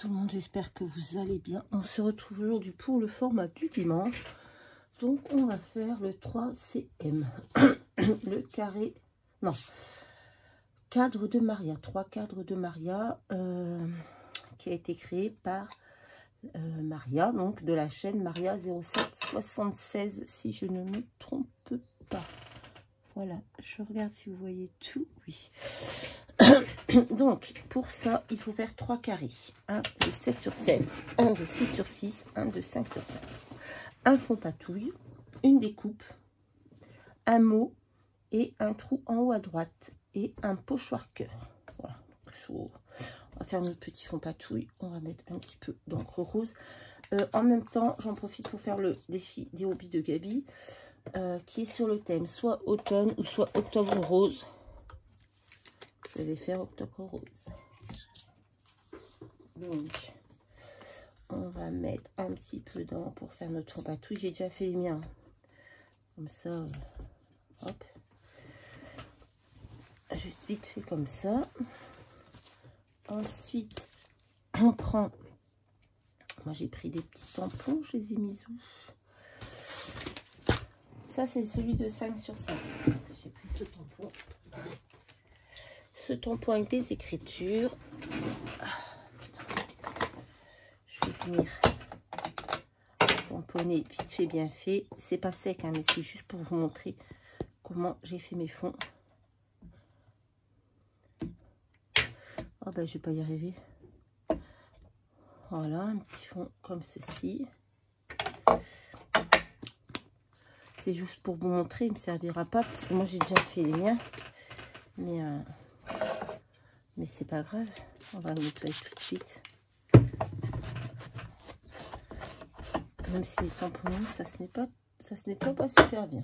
tout le monde, j'espère que vous allez bien. On se retrouve aujourd'hui pour le format du dimanche. Donc on va faire le 3CM. Le carré, non, cadre de Maria, 3 cadres de Maria qui a été créé par Maria, donc de la chaîne Maria 0776 si je ne me trompe pas. Voilà, je regarde si vous voyez tout, oui. Donc, pour ça, il faut faire 3 carrés. Un de 7 sur 7, un de 6 sur 6, un de 5 sur 5. Un fond patouille, une découpe, un mot et un trou en haut à droite et un pochoir cœur. Voilà. On va faire notre petit fond patouille. On va mettre un petit peu d'encre rose. En même temps, j'en profite pour faire le défi des hobbies de Gabi, qui est sur le thème soit automne ou soit octobre rose. Je vais faire octobre rose. Donc, on va mettre un petit peu d'encre pour faire notre fond patouille. J'ai déjà fait les miens. Comme ça, hop. Juste vite fait comme ça. Ensuite, on prend... Moi, j'ai pris des petits tampons. Je les ai mis où? Ça, c'est celui de 5 sur 5. J'ai pris ce tampon. Ce tampon avec des écritures. Je vais venir tamponner vite fait, bien fait. C'est pas sec, hein, mais c'est juste pour vous montrer comment j'ai fait mes fonds. Oh ben, je vais pas y arriver. Voilà, un petit fond comme ceci. C'est juste pour vous montrer, il ne me servira pas parce que moi j'ai déjà fait les miens. Mais c'est pas grave, on va le nettoyer tout de suite. Même si les tampons, ça se nettoie pas super bien.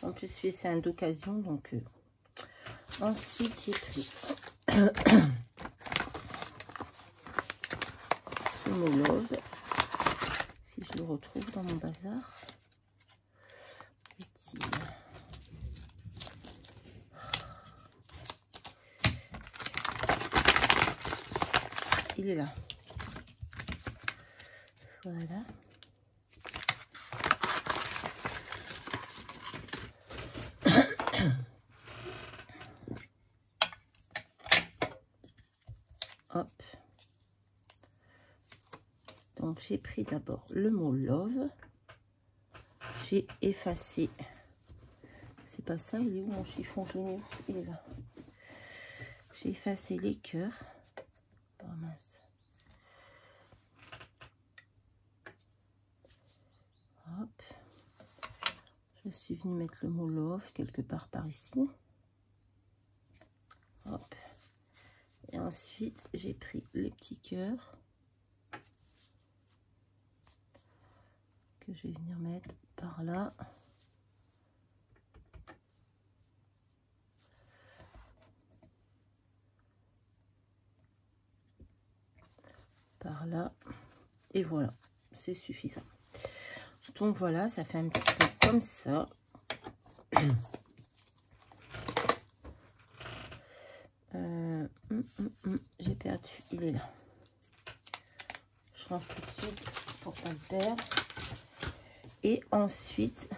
En plus, c'est un d'occasion, donc ensuite j'ai pris ce Molove, si je le retrouve dans mon bazar. Il est là. Voilà. Hop. Donc j'ai pris d'abord le mot love. J'ai effacé. C'est pas ça, il est où mon chiffon? Je l'ai mis où? Il est là. J'ai effacé les cœurs. Oh mince. Hop. Je suis venue mettre le mot love quelque part par ici. Hop. Et ensuite, j'ai pris les petits cœurs que je vais venir mettre par là. Par là. Et voilà, c'est suffisant. Donc voilà, ça fait un petit peu comme ça. J'ai perdu, il est là. Je range tout de suite pour pas le perdre. Et ensuite,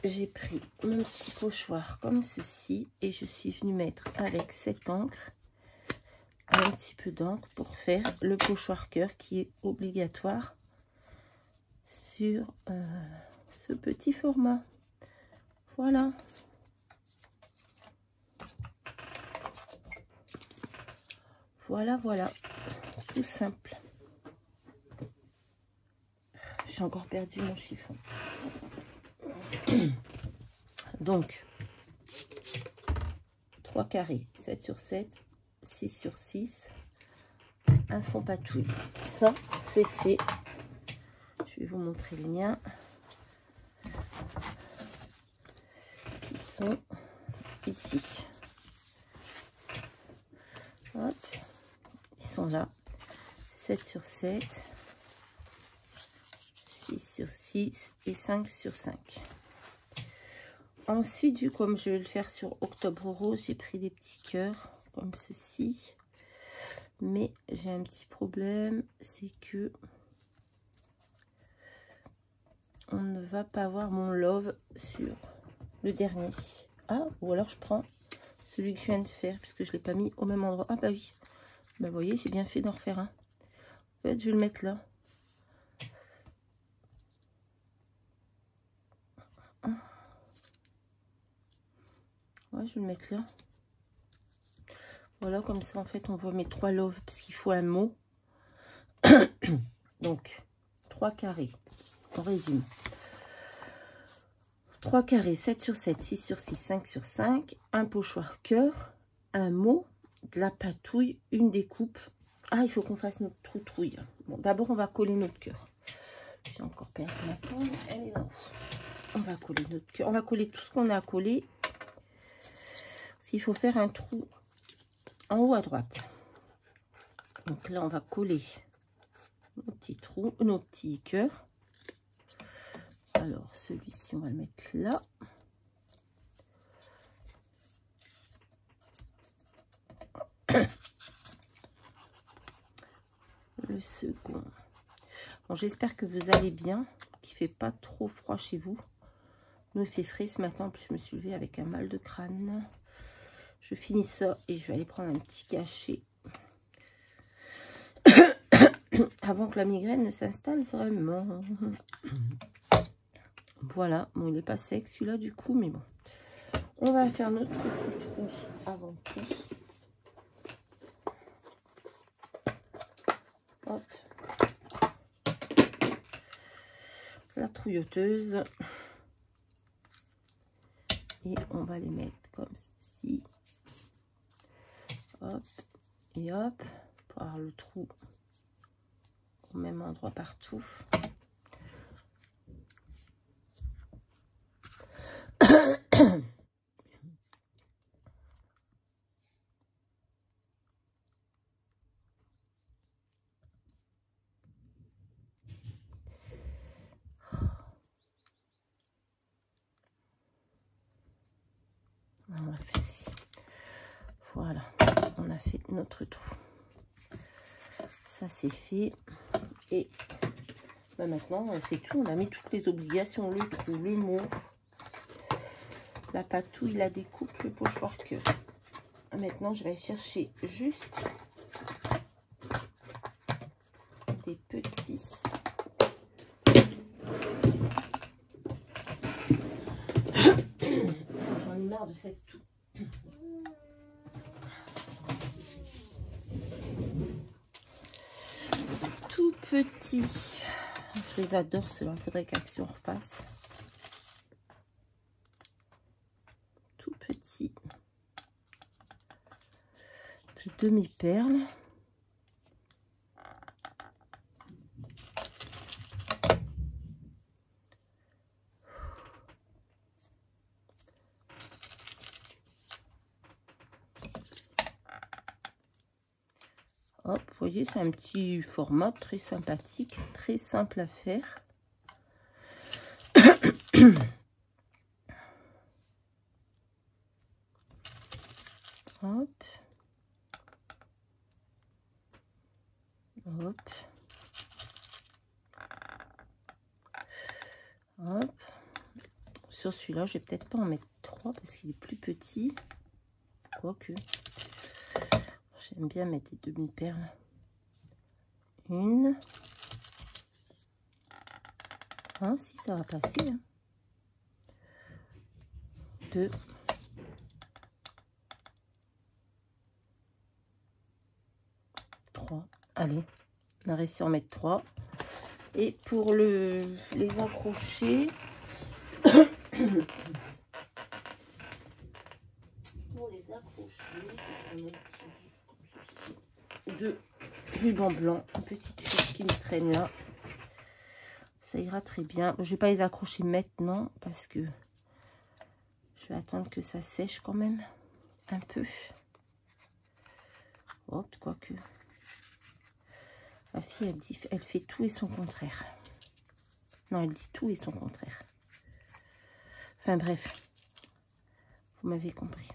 j'ai pris mon petit pochoir comme ceci et je suis venue mettre avec cette encre un petit peu d'encre pour faire le pochoir cœur qui est obligatoire sur ce petit format. Voilà. Voilà, voilà. Tout simple. J'ai encore perdu mon chiffon. Donc, 3 carrés, 7 sur 7, 6 sur 6, un fond patouille. Ça, c'est fait. Je vais vous montrer les miens. Qui sont ici. Hop. Ils sont là. 7 sur 7, 6 sur 6 et 5 sur 5. Ensuite, comme je vais le faire sur octobre rose, j'ai pris des petits cœurs comme ceci. Mais j'ai un petit problème, c'est que on ne va pas avoir mon love sur le dernier. Ah, ou alors je prends celui que je viens de faire, puisque je ne l'ai pas mis au même endroit. Ah bah oui, bah vous voyez, j'ai bien fait d'en refaire un. En fait, je vais le mettre là. Ouais, je vais le mettre là. Voilà, comme ça, en fait, on voit mes 3 loves, parce qu'il faut un mot. Donc, 3 carrés. On résume. 3 carrés, 7 sur 7, 6 sur 6, 5 sur 5. Un pochoir cœur, un mot, de la patouille, une découpe. Ah, il faut qu'on fasse notre trou-trouille. Bon, d'abord, on va coller notre cœur. J'ai encore perdu ma pomme. Elle est là. On va coller notre cœur. On va coller tout ce qu'on a à coller. Parce qu'il faut faire un trou en haut à droite. Donc là, on va coller nos petits trous, nos petits cœurs. Alors, celui-ci, on va le mettre là. Le second. Bon, j'espère que vous allez bien, qu'il ne fait pas trop froid chez vous. Nous, il fait frais ce matin, en plus je me suis levée avec un mal de crâne. Je finis ça et je vais aller prendre un petit cachet avant que la migraine ne s'installe vraiment. Voilà, bon, il n'est pas sec celui-là du coup, mais bon. On va faire notre petit trou avant tout. Hop. La trouilloteuse. Et on va les mettre comme ceci. Hop. Et hop. Pour avoir le trou au même endroit partout. On va faire ici. Voilà, on a fait notre trou. Ça c'est fait. Et bah maintenant c'est tout. On a mis toutes les obligations, le trou, le mot, la patouille, la découpe, le pochoir cœur. Maintenant je vais chercher juste des petits. J'en ai marre de cette toux. Tout petit. Je les adore ceux-là. Il faudrait qu'Action refasse. Tout petit. De demi-perles. Hop, vous voyez, c'est un petit format très sympathique, très simple à faire. Hop. Hop. Hop. Sur celui-là, je vais peut-être pas en mettre 3 parce qu'il est plus petit. Quoique. J'aime bien mettre des demi-perles. Une. Ah, si, ça va passer. Hein. 2. 3. Allez, on a réussi à en mettre 3. Et pour les accrocher, de ruban blanc, une petite chose qui me traîne là. Ça ira très bien. Je vais pas les accrocher maintenant parce que je vais attendre que ça sèche quand même un peu. Hop, quoique. Ma fille, elle dit, elle fait tout et son contraire. Non, elle dit tout et son contraire. Enfin bref, vous m'avez compris.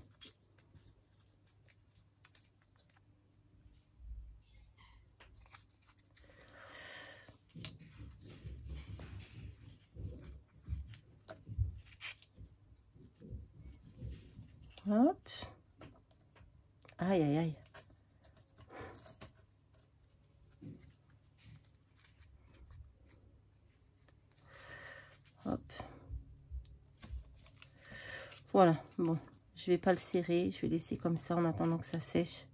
Hop. Aïe, aïe, aïe. Hop. Voilà, bon, je vais pas le serrer, je vais laisser comme ça en attendant que ça sèche.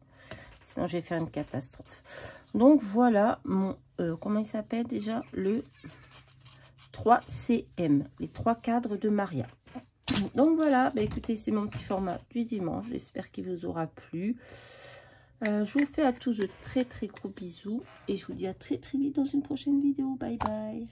Sinon, je vais faire une catastrophe. Donc, voilà mon, comment il s'appelle déjà? Le 3CM, les 3 cadres de Maria. Donc, voilà, bah, écoutez, c'est mon petit format du dimanche. J'espère qu'il vous aura plu. Je vous fais à tous de très, très gros bisous. Et je vous dis à très, très vite dans une prochaine vidéo. Bye, bye.